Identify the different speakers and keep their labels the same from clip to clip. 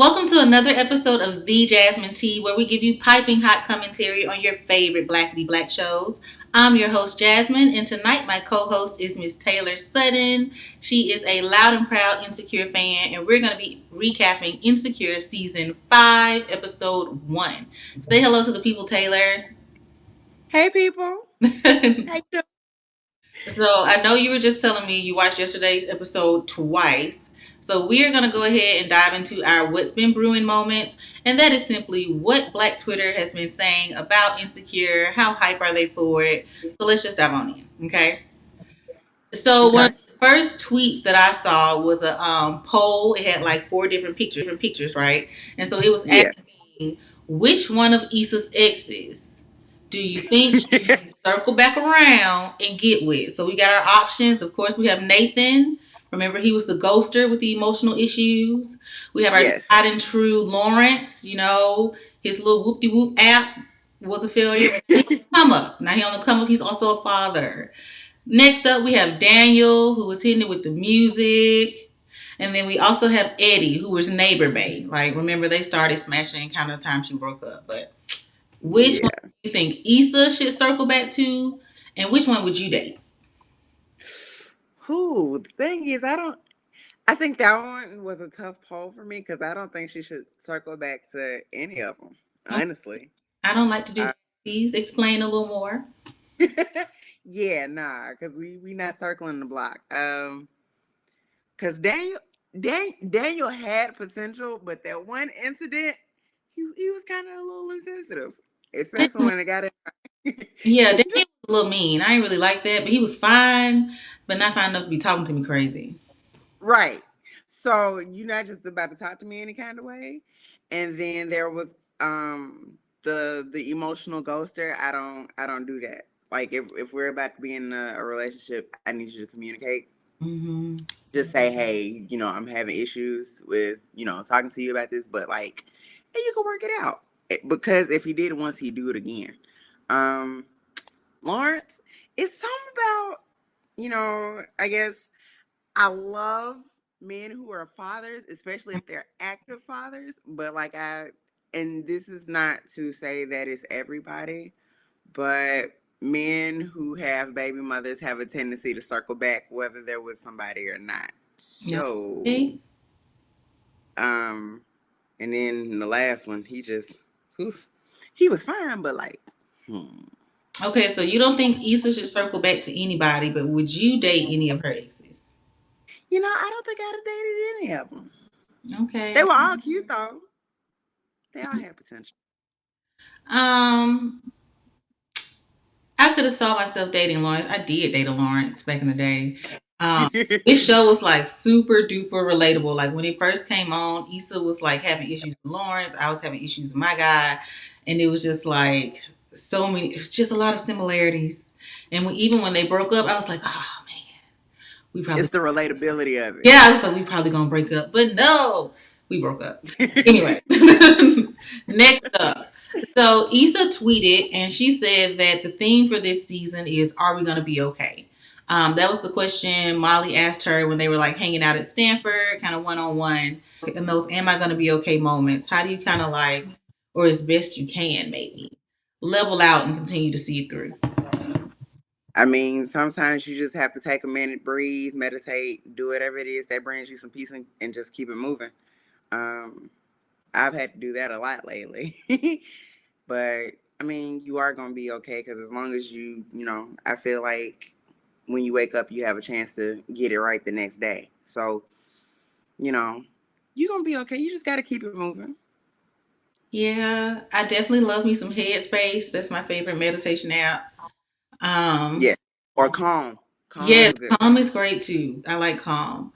Speaker 1: Welcome to another episode of The Jasmine Tea, where we give you piping hot commentary on your favorite Blackity Black shows. I'm your host, Jasmine, and tonight my co host is Miss Taylor Sutton. She is a loud and proud Insecure fan, and we're going to be recapping Insecure Season 5, Episode 1. Say hello to the people, Taylor.
Speaker 2: Hey, people.
Speaker 1: So
Speaker 2: How you doing?
Speaker 1: I know you were just telling me you watched yesterday's episode twice. So we are going to go ahead and dive into our what's been brewing moments, and that is simply what Black Twitter has been saying about Insecure. How hype are they for it? So let's just dive on in, okay? So one
Speaker 2: Okay.
Speaker 1: of the first tweets that I saw was a poll. It had like four different pictures, right? And so it was
Speaker 2: Yeah.
Speaker 1: asking which one of Issa's exes do you think she circle back around and get with? So we got our options. Of course, we have Nathan. Remember, he was the ghoster with the emotional issues. We have our
Speaker 2: Yes.
Speaker 1: tried and true Lawrence. His little whoop de whoop app was a failure. Come up. Now he on the come up. He's also a father. Next up, we have Daniel, who was hitting it with the music. And then we also have Eddie, who was neighbor Bay. Like, remember, they started smashing kind of the time she broke up. But which one
Speaker 2: Yeah.
Speaker 1: do you think Issa should circle back to? And which one would you date?
Speaker 2: Who? The thing is, I think that one was a tough poll for me because I don't think she should circle back to any of them, honestly.
Speaker 1: I don't like to do
Speaker 2: Uh,
Speaker 1: these. Explain a little more.
Speaker 2: yeah, nah, because we not circling the block. Because Daniel had potential, but that one incident, he was kind of a little insensitive, especially when it got in.
Speaker 1: Yeah, Daniel was a little mean. I didn't really like that, but he was fine, but not fine enough to be talking to me crazy.
Speaker 2: Right. So you're not just about to talk to me any kind of way. And then there was the emotional ghoster. I don't do that. Like if we're about to be in a relationship, I need you to communicate.
Speaker 1: Mm-hmm.
Speaker 2: Just say, hey, I'm having issues with, talking to you about this, but like, hey, you can work it out. Because if he did it once, he'd do it again. Um, Lawrence, it's something about, I guess I love men who are fathers, especially if they're active fathers. But and this is not to say that it's everybody, but men who have baby mothers have a tendency to circle back whether they're with somebody or not. So,
Speaker 1: Okay.
Speaker 2: um, and then the last one, oof, he was fine, but like, hmm.
Speaker 1: Okay, so you don't think Issa should circle back to anybody, but would you date any of her exes?
Speaker 2: I don't think I'd have dated any of them. They
Speaker 1: Okay.
Speaker 2: were all cute though. They all had potential.
Speaker 1: Um, I could have saw myself dating Lawrence. I did date a Lawrence back in the day. Um, this show was like super duper relatable. Like when it first came on, Issa was like having issues with Lawrence. I was having issues with my guy, and it was just like so many. It's just a lot of similarities. And even when they broke up, I was like, oh man, we probably.
Speaker 2: It's the relatability of
Speaker 1: Yeah, I was like, we probably gonna break up, but no, we broke up.
Speaker 2: it.
Speaker 1: Anyway, next up. So Issa tweeted and she said that the theme for this season is "Are we gonna be okay?" That was the question Molly asked her when they were like hanging out at Stanford, kind of one on one. And those "Am I gonna be okay?" moments. How do you kind of like, or as best you can, maybe level out and continue to see it through?
Speaker 2: I mean, sometimes you just have to take a minute, breathe, meditate, do whatever it is that brings you some peace and just keep it moving. Um, I've had to do that a lot lately. But I mean, you are going to be okay because as long as I feel like when you wake up, you have a chance to get it right the next day. So, you know, you're going to be okay. You just got to keep it moving.
Speaker 1: Yeah, I definitely love me some Headspace. That's my favorite meditation app. Um,
Speaker 2: Yeah. Or calm. Calm is
Speaker 1: yes,
Speaker 2: a good one.
Speaker 1: Calm is great too. I like Calm.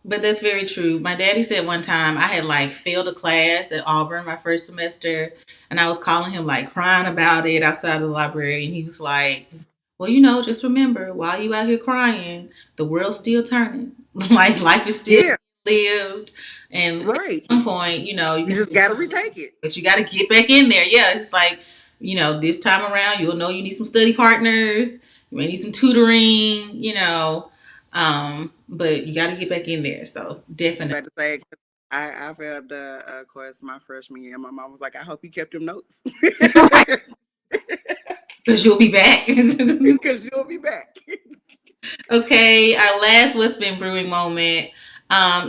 Speaker 1: But that's very true. My daddy said one time I had like failed a class at Auburn my first semester, and I was calling him like crying about it outside of the library, and he was like, "Well, just remember, while you out here crying, the world's still turning. Like life is still
Speaker 2: Yeah.
Speaker 1: lived, and at
Speaker 2: Right.
Speaker 1: some point, you
Speaker 2: You
Speaker 1: can,
Speaker 2: just got to retake it.
Speaker 1: but you got to get back in there. Yeah, it's like, this time around, you'll know you need some study partners. You may need some tutoring. But you got to get back in there. So
Speaker 2: I'm
Speaker 1: definitely.
Speaker 2: about to say, I failed the course my freshman year. My mom was like, "I hope you kept them notes,
Speaker 1: Right. Because you'll be back.
Speaker 2: because you'll be back."
Speaker 1: Okay, our last What's Been Brewing moment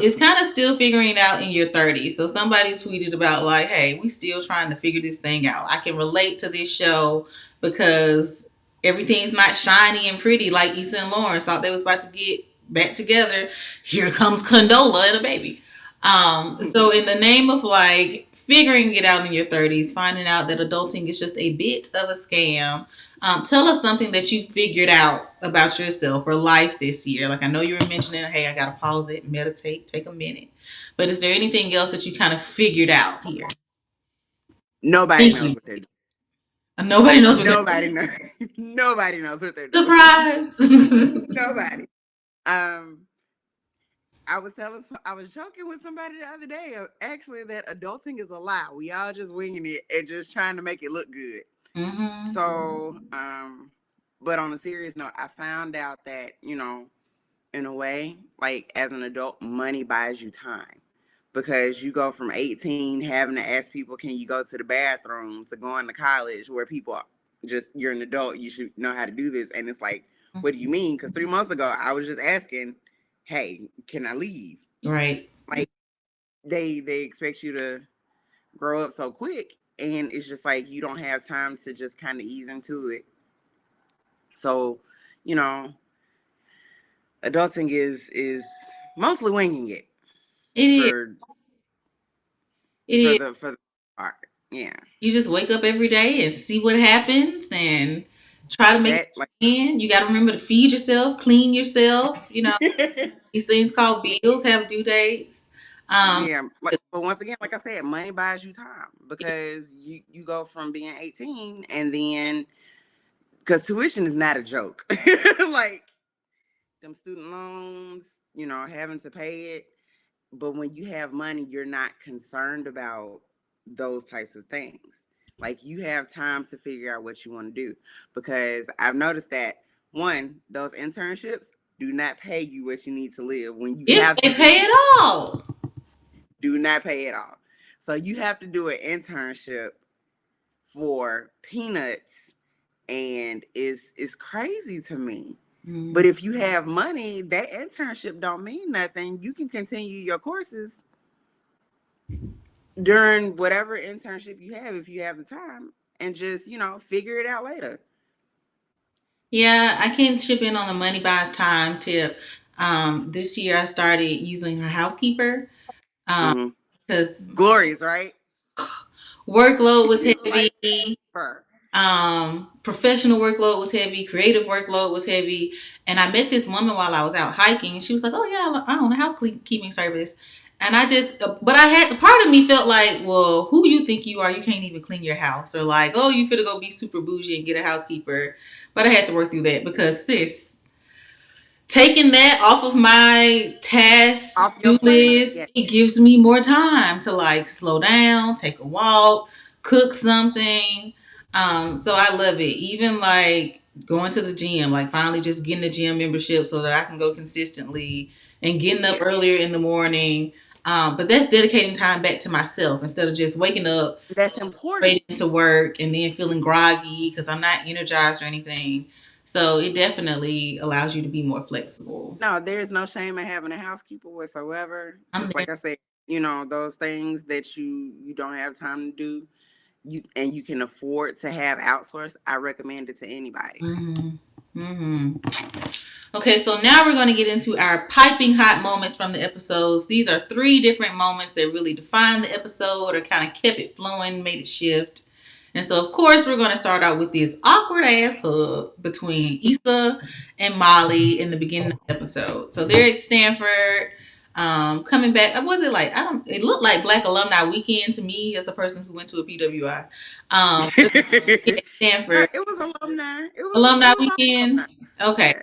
Speaker 1: is kind of still figuring it out in your 30s. So somebody tweeted about like, hey, we still trying to figure this thing out. I can relate to this show because everything's not shiny and pretty like Issa and Lawrence thought they was about to get back together. Here comes Condola and a baby. So in the name of like figuring it out in your 30s, finding out that adulting is just a bit of a scam, tell us something that you figured out about yourself or life this year. Like I know you were mentioning, hey, I gotta pause it, meditate, take a minute. But is there anything else that you kind of figured out here?
Speaker 2: Nobody
Speaker 1: Thank
Speaker 2: knows
Speaker 1: you.
Speaker 2: what they're doing.
Speaker 1: Nobody knows what they're
Speaker 2: Nobody knows. Nobody knows what they're doing.
Speaker 1: surprised.
Speaker 2: Nobody. Um, I was joking with somebody the other day, actually, that adulting is a lie. We all just winging it and just trying to make it look good.
Speaker 1: Mm-hmm.
Speaker 2: So, but on a serious note, I found out that, in a way, like as an adult, money buys you time, because you go from 18 having to ask people, can you go to the bathroom, to going to college where people just, you're an adult, you should know how to do this. And it's like, what do you mean? Because 3 months ago, I was just asking, hey, can I leave?
Speaker 1: Right.
Speaker 2: Like, they expect you to grow up so quick, and it's just like you don't have time to just kind of ease into it. So, you know, adulting is mostly winging it
Speaker 1: It is.
Speaker 2: for
Speaker 1: It is.
Speaker 2: for the part. Yeah.
Speaker 1: You just wake up every day and see what happens and try to make it
Speaker 2: That like
Speaker 1: in. You got to remember to feed yourself, clean yourself. You know, these things called bills have due dates. Um,
Speaker 2: yeah, like, but once again, like I said, money buys you time, because you go from being 18, and then, because tuition is not a joke. Like them student loans, having to pay it. But when you have money, you're not concerned about those types of things. Like, you have time to figure out what you want to do. Because I've noticed that, one, those internships do not pay you what you need to live when you
Speaker 1: if
Speaker 2: have to
Speaker 1: they
Speaker 2: do
Speaker 1: pay
Speaker 2: them.
Speaker 1: it all.
Speaker 2: Do not pay it all. So you have to do an internship for peanuts, and it's crazy to me. But if you have money, that internship don't mean nothing. You can continue your courses during whatever internship you have, if you have the time, and just, figure it out later.
Speaker 1: Yeah, I can chip in on the money buys time tip. This year I started using a housekeeper
Speaker 2: Mm-hmm.
Speaker 1: because
Speaker 2: Glorious, right?
Speaker 1: workload was
Speaker 2: Like
Speaker 1: heavy.
Speaker 2: her.
Speaker 1: Professional workload was heavy, creative workload was heavy. And I met this woman while I was out hiking, and she was like, oh yeah, I own a housekeeping service. And I just, but I had, part of me felt like, well, who you think you are? You can't even clean your house. Or like, oh, you finna go be super bougie and get a housekeeper. But I had to work through that because sis, taking that off of my task
Speaker 2: Off
Speaker 1: to
Speaker 2: your
Speaker 1: do
Speaker 2: plate.
Speaker 1: list,
Speaker 2: Yeah.
Speaker 1: it gives me more time to like slow down, take a walk, cook something. So I love it. Even like going to the gym, like finally just getting a gym membership so that I can go consistently and getting up
Speaker 2: Yeah.
Speaker 1: earlier in the morning. But that's dedicating time back to myself instead of just waking up
Speaker 2: That's important.
Speaker 1: straight into work and then feeling groggy because I'm not energized or anything. So it definitely allows you to be more flexible.
Speaker 2: No, there's no shame in having a housekeeper whatsoever.
Speaker 1: I'm
Speaker 2: Just
Speaker 1: there.
Speaker 2: like I said, those things that you don't have time to do, you can afford to have outsourced. I recommend it to anybody.
Speaker 1: Mm-hmm. Mm-hmm. Okay, so now we're going to get into our piping hot moments from the episodes. These are three different moments that really defined the episode or kind of kept it flowing, made it shift. And so, of course, we're going to start out with this awkward ass hug between Issa and Molly in the beginning of the episode. So they're at Stanford, coming back. Was it like, I don't, it looked like Black Alumni Weekend to me as a person who went to a PWI. But yeah,
Speaker 2: No,
Speaker 1: Stanford,
Speaker 2: it was alumni.
Speaker 1: Alumni
Speaker 2: It was all
Speaker 1: Weekend.
Speaker 2: alumni.
Speaker 1: Okay.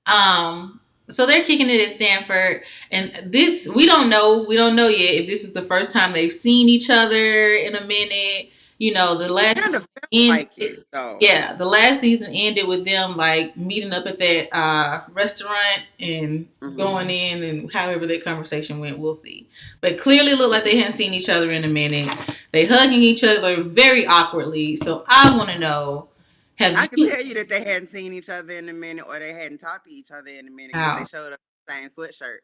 Speaker 2: Yeah.
Speaker 1: So they're kicking it at Stanford, and this we don't know yet if this is the first time they've seen each other in a minute. The
Speaker 2: It
Speaker 1: last
Speaker 2: kind of felt
Speaker 1: ended.
Speaker 2: like it though.
Speaker 1: Yeah, the last season ended with them like meeting up at that restaurant and
Speaker 2: Hmm.
Speaker 1: going in, and however that conversation went, we'll see. But clearly, looked like they hadn't seen each other in a minute. They hugging each other very awkwardly. So I want to know, have
Speaker 2: I could
Speaker 1: you?
Speaker 2: tell you that they hadn't seen each other in a minute, or they hadn't talked to each other in a minute because they
Speaker 1: Wow.
Speaker 2: showed up in the same sweatshirt.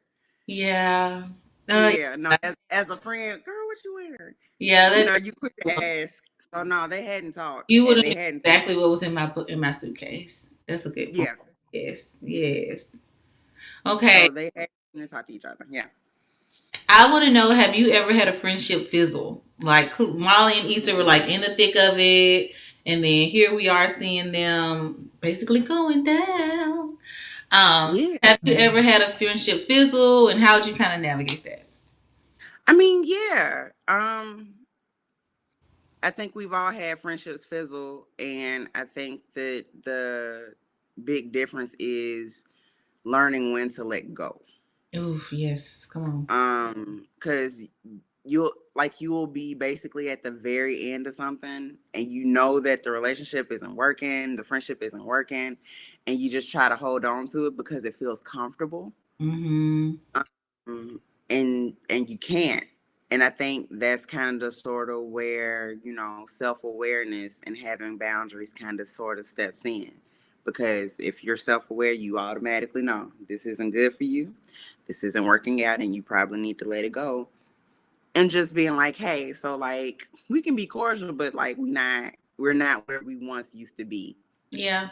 Speaker 1: Yeah. Uh,
Speaker 2: Yeah, no, as a friend, girl, what you wearing?
Speaker 1: yeah.
Speaker 2: You quick to ask. So no, they hadn't talked,
Speaker 1: You would
Speaker 2: and
Speaker 1: have
Speaker 2: they
Speaker 1: knew
Speaker 2: hadn't seen.
Speaker 1: exactly what was in my suitcase. That's a good point.
Speaker 2: Yeah,
Speaker 1: Yes. Yes. Okay.
Speaker 2: so they hadn't talked to each other. Yeah.
Speaker 1: I want to know, have you ever had a friendship fizzle? Like Molly and Issa were like in the thick of it, and then here we are seeing them basically going down.
Speaker 2: Yeah.
Speaker 1: Have you ever had a friendship fizzle, and how would you kind of navigate that?
Speaker 2: I mean, yeah. I think we've all had friendships fizzle, and I think that the big difference is learning when to let go.
Speaker 1: Oh yes, come on.
Speaker 2: Because you will be basically at the very end of something, and you know that the relationship isn't working, the friendship isn't working, and you just try to hold on to it because it feels comfortable.
Speaker 1: Mm-hmm.
Speaker 2: um, and you can't. And I think that's kind of sort of where self-awareness and having boundaries kind of sort of steps in, because if you're self-aware, you automatically know this isn't good for you, this isn't working out, and you probably need to let it go. And just being like, hey, so like we can be cordial, but like we're not where we once used to be.
Speaker 1: Yeah.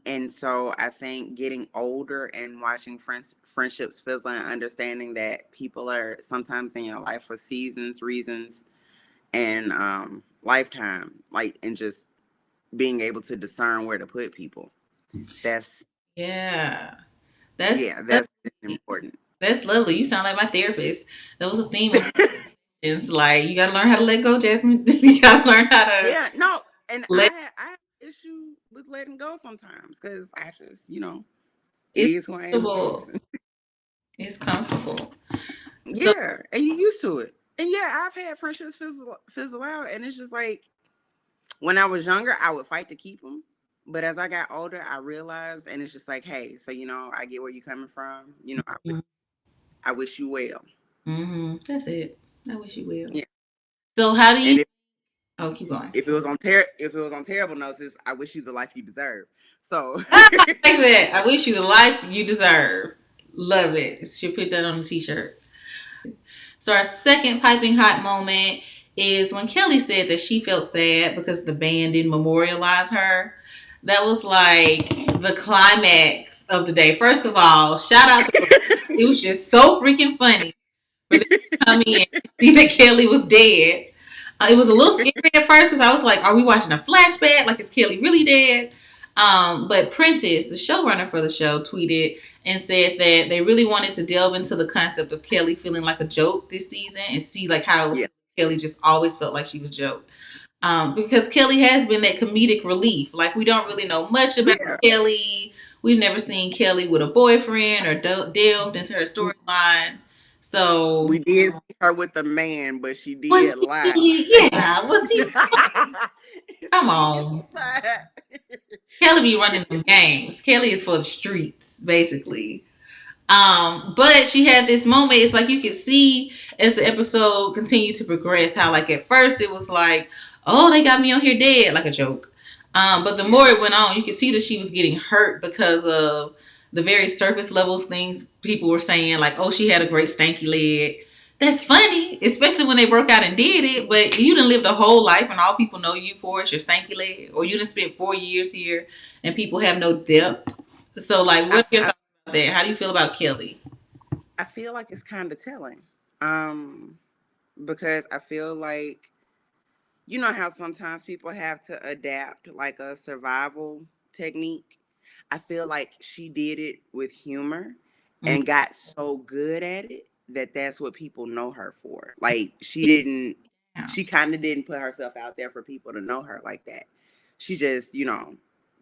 Speaker 2: And so I think getting older and watching friendships fizzle and understanding that people are sometimes in your life for seasons, reasons, and lifetime, like, and just being able to discern where to put people. That's
Speaker 1: Yeah. That's
Speaker 2: Yeah, that's
Speaker 1: lovely.
Speaker 2: important.
Speaker 1: That's lovely. You sound like my therapist. That was a theme of it's like you got to learn how to let go, Jasmine. You got to learn how to
Speaker 2: Yeah, no, and
Speaker 1: let.
Speaker 2: I have issue with letting go sometimes because I just it
Speaker 1: It's
Speaker 2: is who I am as a
Speaker 1: comfortable.
Speaker 2: person.
Speaker 1: It's comfortable. So
Speaker 2: Yeah, and you used to it. And yeah, I've had friendships fizzle out, and it's just like when I was younger, I would fight to keep them. But as I got older, I realized, and it's just like, hey, so I get where you're coming from. I wish you well.
Speaker 1: that's it. I wish you will.
Speaker 2: Yeah,
Speaker 1: So how do you?
Speaker 2: and if
Speaker 1: Oh, keep going.
Speaker 2: if it was on terrible notices, I wish you the life you deserve. So
Speaker 1: Ah, like that. I wish you the life you deserve. Love it. Should put that on a t-shirt. So our second piping hot moment is when Kelli said that she felt sad because the band didn't memorialize her. That was like the climax of the day. First of all, shout out to the, it was just so freaking funny for them to come in and see that Kelli was dead. It was a little scary at first because I was like, are we watching a flashback? Like, is Kelli really dead? But Prentice, the showrunner for the show, tweeted and said that they really wanted to delve into the concept of Kelli feeling like a joke this season and see like how
Speaker 2: yeah,
Speaker 1: Kelli just always felt like she was joked. Because Kelli has been that comedic relief. Like we don't really know much about
Speaker 2: yeah.
Speaker 1: Kelli. We've never seen Kelli with a boyfriend or delved into her storyline. So
Speaker 2: We did see her with a man, but she
Speaker 1: was
Speaker 2: did lie.
Speaker 1: he? Yeah, was he? Come
Speaker 2: She did
Speaker 1: on.
Speaker 2: lie.
Speaker 1: Kelli be running them games. Kelli is for the streets, basically. But she had this moment. It's like you could see as the episode continued to progress how like at first it was like, oh, they got me on here dead, like a joke. But the
Speaker 2: Yeah,
Speaker 1: more it went on, you could see that she was getting hurt because of the very surface levels things people were saying, like, oh, she had a great stanky leg. That's funny, especially when they broke out and did it. But you done lived a whole life, and all people know you for is your stanky leg, or you done spent 4 years here, and people have no depth. So, like,
Speaker 2: I,
Speaker 1: what are your
Speaker 2: I,
Speaker 1: thoughts about that? How do you feel about Kelli?
Speaker 2: I feel like it's kind of telling. Um, because I feel like how sometimes people have to adapt like a survival technique. I feel like she did it with humor
Speaker 1: Mm,
Speaker 2: and got so good at it that that's what people know her for. Like
Speaker 1: yeah.
Speaker 2: she kind of didn't put herself out there for people to know her like that. She just,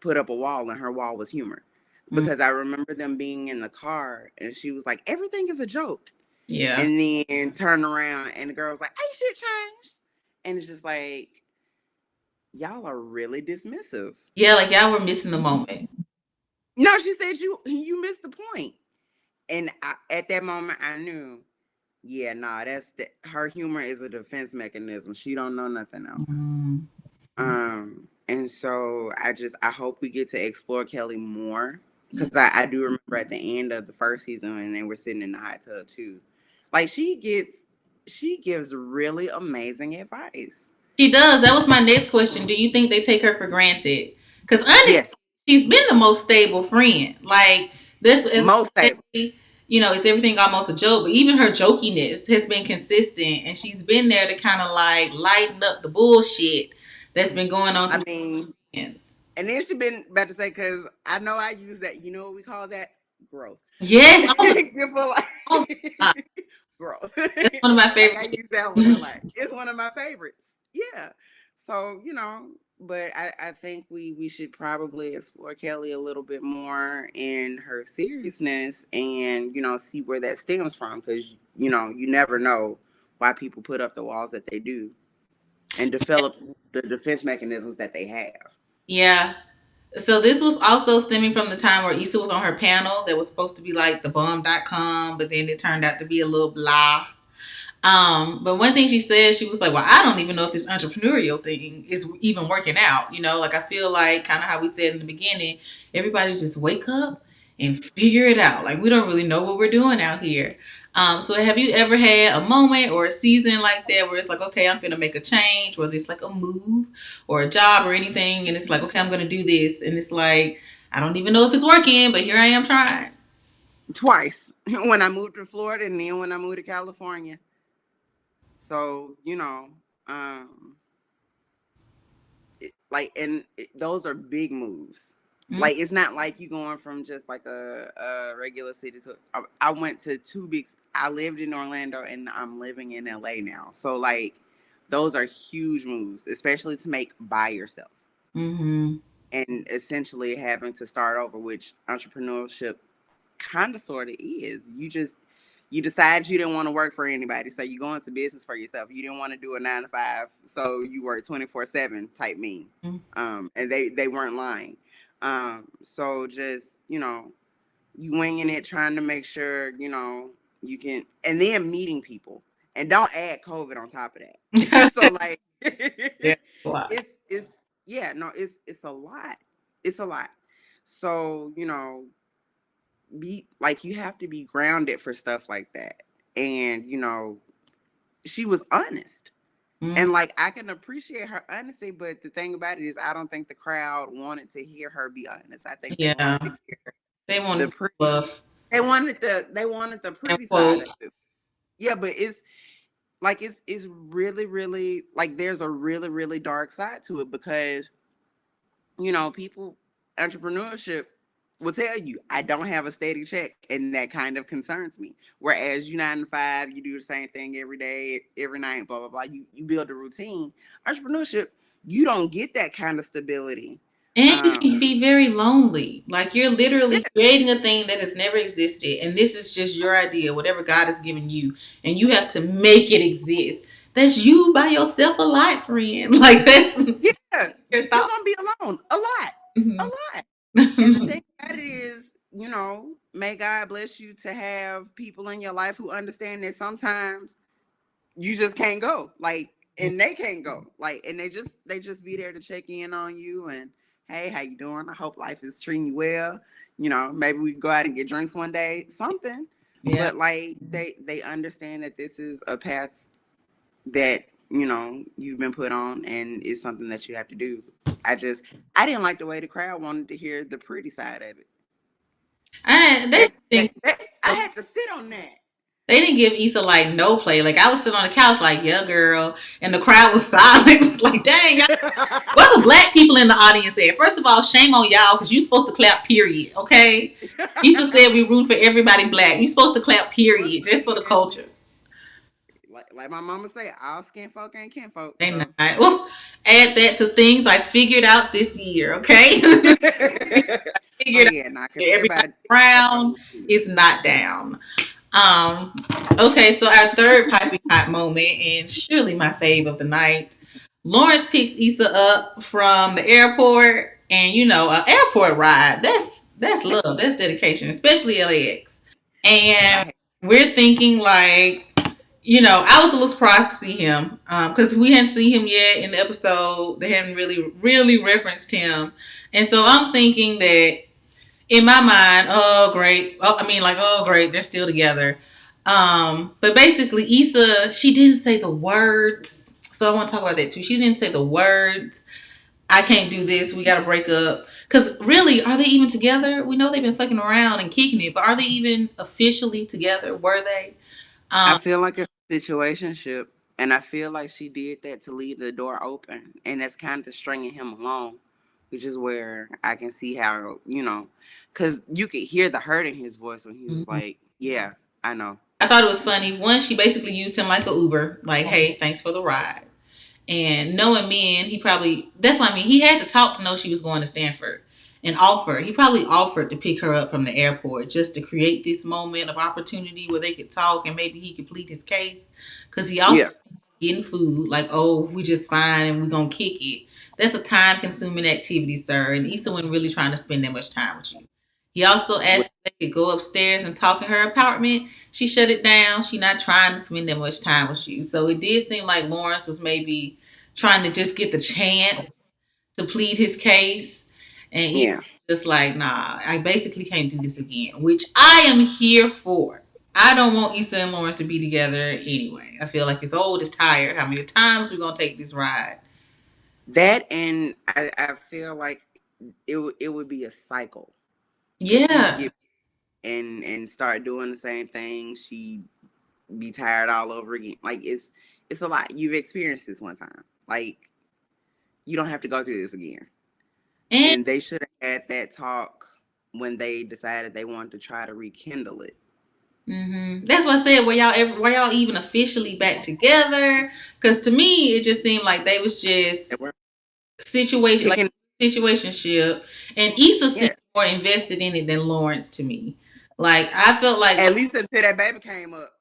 Speaker 2: put up a wall, and her wall was humor.
Speaker 1: Mm,
Speaker 2: Because I remember them being in the car, and she was like, everything is a joke.
Speaker 1: yeah.
Speaker 2: And then turn around, and the girl was like, ain't shit changed. And it's just like, y'all are really dismissive.
Speaker 1: Yeah, like y'all were missing the moment.
Speaker 2: No, she said you missed the point. And at that moment, I knew, yeah, nah, her humor is a defense mechanism. She don't know nothing else.
Speaker 1: Mm.
Speaker 2: And so I hope we get to explore Kelli more because I do remember at the end of the first season when they were sitting in the hot tub too, like she gives really amazing advice.
Speaker 1: She does. That was my next question. Do you think they take her for granted? Because honestly,
Speaker 2: Yes,
Speaker 1: she's been the most stable friend. Like this is,
Speaker 2: most stable.
Speaker 1: it's everything almost a joke, but even her jokiness has been consistent, and she's been there to kind of like lighten up the bullshit that's been going on
Speaker 2: I
Speaker 1: through
Speaker 2: mean,
Speaker 1: friends.
Speaker 2: and then she been about to say because I know I use that. You know what we call that? Growth.
Speaker 1: Yes,
Speaker 2: Give her
Speaker 1: oh my God.
Speaker 2: like growth.
Speaker 1: That's one of my
Speaker 2: Like
Speaker 1: favorite
Speaker 2: I use that one a
Speaker 1: shit.
Speaker 2: lot. It's one of my favorites. Yeah. So, but I think we should probably explore Kelli a little bit more in her seriousness and, see where that stems from. Because, you never know why people put up the walls that they do and develop the defense mechanisms that they have.
Speaker 1: Yeah. So this was also stemming from the time where Issa was on her panel that was supposed to be like the bomb.com, but then it turned out to be a little blah. But one thing she said, she was like, well, I don't even know if this entrepreneurial thing is even working out. Like I feel like kind of how we said in the beginning, everybody just wake up and figure it out. Like we don't really know what we're doing out here. So have you ever had a moment or a season like that where it's like, okay, I'm gonna make a change, whether it's like a move or a job or anything, and it's like, okay, I'm gonna do this, and it's like, I don't even know if it's working, but here I am trying.
Speaker 2: Twice when I moved to Florida and then when I moved to California. So, um, those are big moves.
Speaker 1: Mm-hmm.
Speaker 2: Like it's not like you going from just like a regular city to. I went to two big. I lived in Orlando and I'm living in LA now. So like, those are huge moves, especially to make by yourself
Speaker 1: Mm-hmm.
Speaker 2: and essentially having to start over, which entrepreneurship kind of sort of is. You decide you didn't want to work for anybody, so you go into business for yourself. You didn't want to do a 9 to 5, so you work 24/7 type mean. And they weren't lying. So just you winging it, trying to make sure you can, and then meeting people, and don't add COVID on top of that. So like,
Speaker 1: Yeah, a lot.
Speaker 2: it's yeah, no, it's a lot. It's a lot. So be like you have to be grounded for stuff like that. And she was honest.
Speaker 1: Mm,
Speaker 2: And like I can appreciate her honesty, but the thing about it is I don't think the crowd wanted to hear her be honest. I think they
Speaker 1: yeah,
Speaker 2: wanted to hear
Speaker 1: they
Speaker 2: the
Speaker 1: wanted
Speaker 2: pretty
Speaker 1: love
Speaker 2: they wanted the
Speaker 1: and
Speaker 2: pretty side of
Speaker 1: quotes.
Speaker 2: it. Yeah, but it's like it's really, really like there's a really, really dark side to it because people, entrepreneurship will tell you, I don't have a steady check, and that kind of concerns me. Whereas you 9 to 5, you do the same thing every day, every night, blah blah blah. You build a routine. Entrepreneurship, you don't get that kind of stability.
Speaker 1: And you
Speaker 2: Um,
Speaker 1: can be very lonely. Like you're
Speaker 2: yeah,
Speaker 1: literally creating a thing that has never existed. And this is just your idea, whatever God has given you. And you have to make it exist. That's you by yourself a lot, friend. Like that's
Speaker 2: yeah,
Speaker 1: your
Speaker 2: you're
Speaker 1: thought.
Speaker 2: gonna be alone a
Speaker 1: Mhm.
Speaker 2: lot. And the thing about it is, may God bless you to have people in your life who understand that sometimes you just can't go, like, and they can't go, like, and they just be there to check in on you and, hey, how you doing? I hope life is treating you well. Maybe we can go out and get drinks one day, something.
Speaker 1: Yeah.
Speaker 2: But like they understand that this is a path that you've been put on and it's something that you have to do. I didn't like the way the crowd wanted to hear the pretty side of it.
Speaker 1: They think
Speaker 2: I had to sit on that.
Speaker 1: they didn't give Issa like no play. Like I was sitting on the couch, like, yeah, girl. And the crowd was silent. It's like, dang, y'all. Where the black people in the audience at? First of all, shame on y'all because you supposed to clap, period. Okay? Issa said we root for everybody black. You supposed to clap,
Speaker 2: What's
Speaker 1: period, just for the
Speaker 2: funny is,
Speaker 1: culture.
Speaker 2: like my mama say, all skin folk ain't kin folk.
Speaker 1: They not.
Speaker 2: So
Speaker 1: Well, add that to things I figured out this year, okay?
Speaker 2: oh
Speaker 1: Figured out
Speaker 2: yeah, nah, cause
Speaker 1: that everybody
Speaker 2: everybody goes
Speaker 1: brown
Speaker 2: through it.
Speaker 1: is not down. Um, okay, so our third piping hot moment, and surely my fave of the night. Lawrence picks Issa up from the airport, and an airport ride. That's love. That's dedication, especially LAX.
Speaker 2: Cause
Speaker 1: And
Speaker 2: I had,
Speaker 1: we're thinking like, I was a little surprised to see him because we hadn't seen him yet in the episode. They hadn't really referenced him, and so I'm thinking that in my mind, oh great, oh great, they're still together. But basically, Issa, she didn't say the words, so I want to talk about that too. She didn't say the words. I can't do this. We got to break up. Because really, are they even together? We know they've been fucking around and kicking it, but are they even officially together? Were they?
Speaker 2: I
Speaker 1: Um,
Speaker 2: feel like it's a situationship, and I feel like she did that to leave the door open, and that's kind of stringing him along, which is where I can see how because you could hear the hurt in his voice when he was
Speaker 1: mhm.
Speaker 2: like, "Yeah, I know."
Speaker 1: I thought it was funny. One, she basically used him like a Uber, like, "Hey, thanks for the ride." And knowing men, he probably that's what I mean. He had to talk to know she was going to Stanford and offer. He probably offered to pick her up from the airport just to create this moment of opportunity where they could talk and maybe he could plead his case. Because he also
Speaker 2: Yeah,
Speaker 1: getting food like, oh, we just fine and we gonna kick it. That's a time consuming activity, sir. And Issa wasn't really trying to spend that much time with you. He also
Speaker 2: Well,
Speaker 1: asked if they could go upstairs and talk in her apartment. She shut it down. She not trying to spend that much time with you. So it did seem like Lawrence was maybe trying to just get the chance to plead his case. And he's
Speaker 2: yeah.
Speaker 1: just like, nah, I basically can't do this again, which I am here for. I don't want Issa and Lawrence to be together anyway. I feel like it's old, it's tired. How many times we gonna take this ride?
Speaker 2: That, and I feel like it would be a cycle because he would
Speaker 1: Yeah.
Speaker 2: get and start doing the same thing. She be tired all over again. Like it's a lot. You've experienced this one time. Like you don't have to go through this again.
Speaker 1: And
Speaker 2: And they should have had that talk when they decided they wanted to try to rekindle it.
Speaker 1: that's what I said. Were y'all even officially back together? Because to me, it just seemed like they was
Speaker 2: They
Speaker 1: just
Speaker 2: were
Speaker 1: situation like
Speaker 2: kicking.
Speaker 1: situationship, and Issa seemed
Speaker 2: Yeah.
Speaker 1: more invested in it than Lawrence to me. Like I felt like
Speaker 2: At least until that baby came up.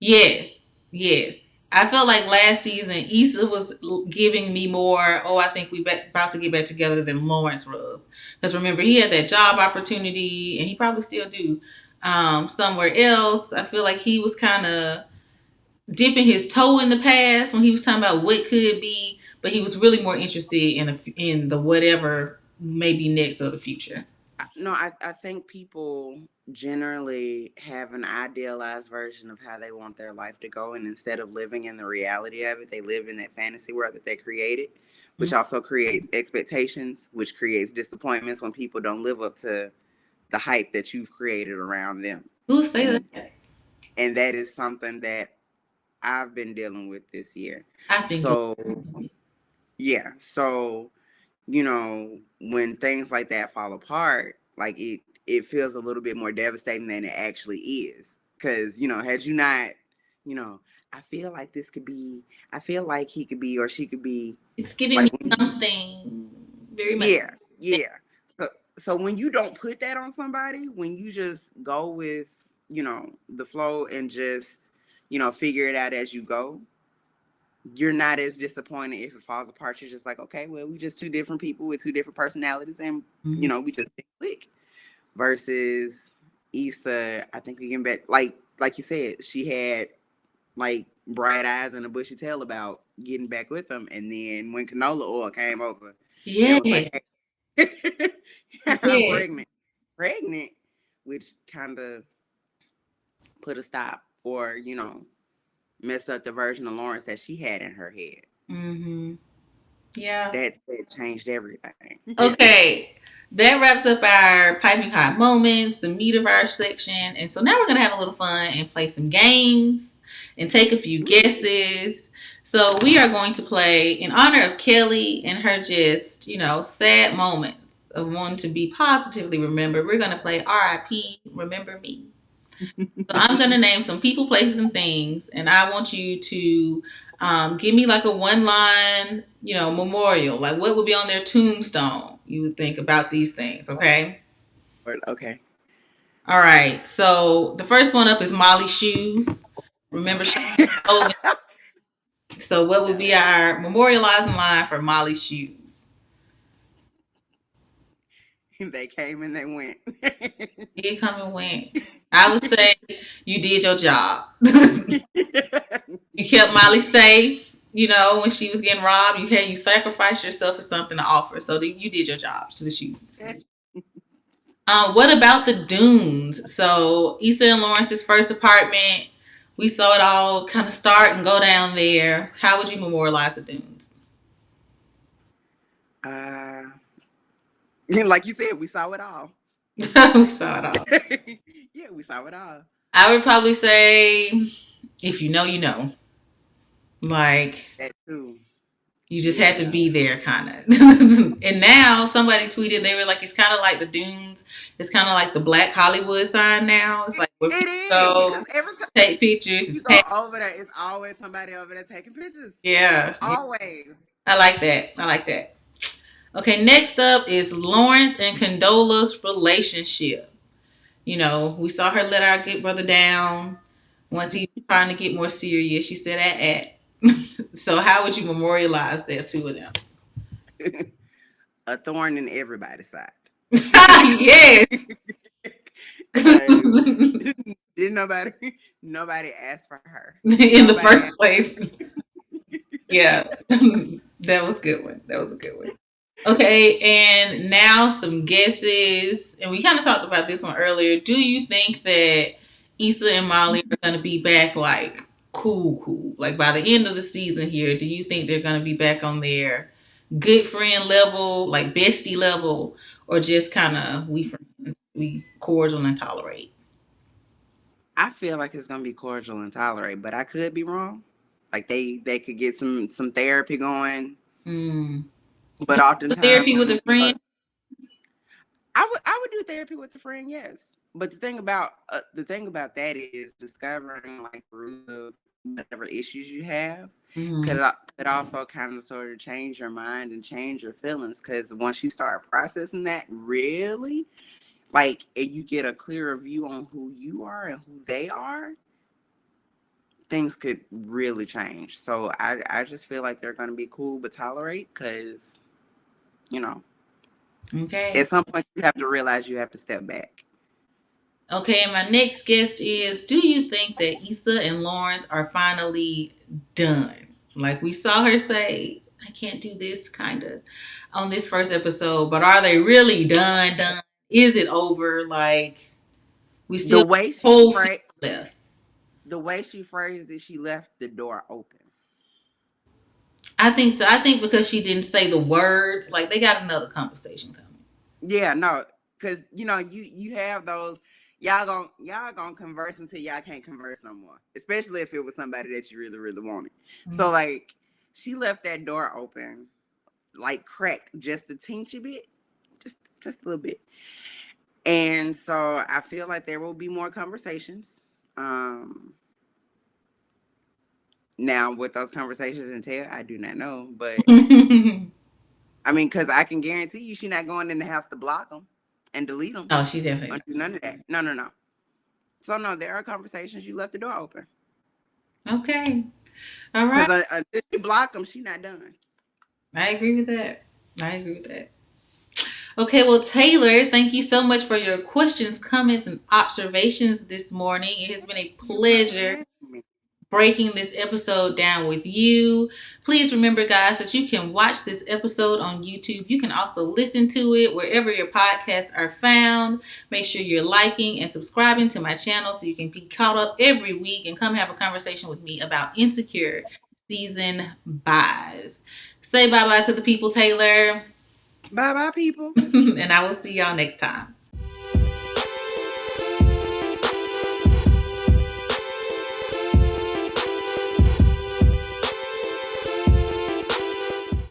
Speaker 1: yes, yes. I felt like last season Issa was giving me more. Oh, I think we about to get back together than Lawrence was. Because remember, he had that job opportunity, and he probably still do somewhere else. I feel like he was kind of dipping his toe in the past when he was talking about what could be, but he was really more interested in the whatever maybe next or the future.
Speaker 2: No, I think people generally have an idealized version of how they want their life to go. And instead of living in the reality of it, they live in that fantasy world that they created, which also creates expectations, which creates disappointments when people don't live up to the hype that you've created around them.
Speaker 1: Who say
Speaker 2: And
Speaker 1: that?
Speaker 2: and that is something that I've been dealing with this year.
Speaker 1: I think
Speaker 2: So yeah, so when things like that fall apart, like it feels a little bit more devastating than it actually is. Because had you not, you know, I feel like this could be, I feel like he could be or she could be,
Speaker 1: it's giving
Speaker 2: like
Speaker 1: me something very much.
Speaker 2: yeah, yeah. So when you don't put that on somebody, when you just go with the flow and just figure it out as you go, you're not as disappointed if it falls apart. You're just like, okay, well, we just two different people with two different personalities, and
Speaker 1: Mhm.
Speaker 2: we just didn't click. Versus Issa, I think we can bet, like you said, she had like bright eyes and a bushy tail about getting back with him, and then when canola oil came over and was
Speaker 1: Yes,
Speaker 2: like, hey, I'm
Speaker 1: yes.
Speaker 2: pregnant, which kind of put a stop or messed up the version of Lawrence that she had in her head.
Speaker 1: Mm-hmm. Yeah.
Speaker 2: That changed everything.
Speaker 1: Okay. That wraps up our piping hot moments, the meat of our section. And so now we're going to have a little fun and play some games and take a few guesses. So we are going to play in honor of Kelli and her just, sad moments of wanting to be positively remembered. We're going to play RIP, Remember Me. So I'm going to name some people, places, and things, and I want you to give me like a one line, memorial. Like what would be on their tombstone? You would think about these things, okay?
Speaker 2: Okay.
Speaker 1: All right. So the first one up is Molly Shoes. Remember, she was clothing. So, what would
Speaker 2: No,
Speaker 1: be our memorializing line for Molly's shoes?
Speaker 2: they came and they went.
Speaker 1: Did come and went. I would say you did your job. You kept Molly safe. You know, when she was getting robbed, you sacrificed yourself for something to offer. So you did your job to the shoes. What about the dunes? So Issa and Lawrence's first apartment. We saw it all kind of start and go down there. How would you memorialize the dunes?
Speaker 2: uh, like you said, we saw it all.
Speaker 1: We saw it all.
Speaker 2: Yeah, we saw it all.
Speaker 1: I would probably say, if you know, you know. Like,
Speaker 2: That too.
Speaker 1: you just had to
Speaker 2: Yeah.
Speaker 1: be there, kind of. And now somebody tweeted, they were like, it's kind of like the dunes. It's kind of like the Black Hollywood sign now. It's like where
Speaker 2: It
Speaker 1: people
Speaker 2: is because
Speaker 1: go
Speaker 2: every time
Speaker 1: take pictures. It's
Speaker 2: you go
Speaker 1: packed.
Speaker 2: over there, it's always somebody over there taking pictures.
Speaker 1: Yeah, yeah,
Speaker 2: Always.
Speaker 1: I like that. I like that. Okay, next up is Lawrence and Condola's relationship. You know, we saw her let our good brother down once he was trying to get more serious. She said, So, how would you memorialize the two of them?
Speaker 2: A thorn in everybody's side.
Speaker 1: Yes.
Speaker 2: Because didn't nobody ask for her.
Speaker 1: In the
Speaker 2: Nobody
Speaker 1: first
Speaker 2: asked.
Speaker 1: place. Yeah. That was a good one. That was a good one. Okay, and now some guesses. And we kind of talked about this one earlier. Do you think that Issa and Molly are going to be back like cool, cool? Like by the end of the season here, do you think they're going to be back on their good friend level, like bestie level, or just kind of we friends, we cordial and tolerate?
Speaker 2: I feel like it's gonna be cordial and tolerate, but I could be wrong. Like they could get some therapy going,
Speaker 1: Mm.
Speaker 2: but
Speaker 1: Therapy with
Speaker 2: oftentimes
Speaker 1: a friend.
Speaker 2: I would do therapy with a friend, yes. But the thing about that is discovering like the root of whatever issues you have
Speaker 1: Mm.
Speaker 2: could also kind of sort of change your mind and change your feelings. Because once you start processing that, really, like, and you get a clearer view on who you are and who they are, things could really change. So I just feel like they're going to be cool but tolerate because you know
Speaker 1: Okay.
Speaker 2: at some point you have to realize you have to step back.
Speaker 1: Okay, and my next guest is, do you think that Issa and Lawrence are finally done? Like we saw her say, I can't do this kind of on this first episode, but are they really done? Done? Is it over? Like we
Speaker 2: The
Speaker 1: still
Speaker 2: way
Speaker 1: whole season left.
Speaker 2: the way she phrased it, she left the door open.
Speaker 1: I think so. I think because she didn't say the words, like they got another conversation coming.
Speaker 2: Yeah, no, because you have those y'all gonna converse until y'all can't converse no more. Especially if it was somebody that you really really wanted.
Speaker 1: Mm-hmm.
Speaker 2: So like she left that door open, like cracked just a teensy bit, just a little bit. And so I feel like there will be more conversations. Um, Now, what those conversations entail, I do not know. But I mean, because I can guarantee you, she's not going in the house to block them and delete them.
Speaker 1: No, she definitely
Speaker 2: Don't do none of that. No, no, no. So no, there are conversations. You left the door open
Speaker 1: not. Okay. All right.
Speaker 2: because until you block them, she's not done.
Speaker 1: I agree with that. I agree with that. Okay, well, Taylor, thank you so much for your questions, comments, and observations this morning. It has been a
Speaker 2: Thank you for
Speaker 1: pleasure
Speaker 2: having me.
Speaker 1: breaking this episode down with you. Please remember, guys, that you can watch this episode on YouTube. You can also listen to it wherever your podcasts are found. Make sure you're liking and subscribing to my channel so you can be caught up every week and come have a conversation with me about Insecure Season 5. Say bye bye to the people, Taylor.
Speaker 2: Bye bye, people.
Speaker 1: And I will see y'all next time.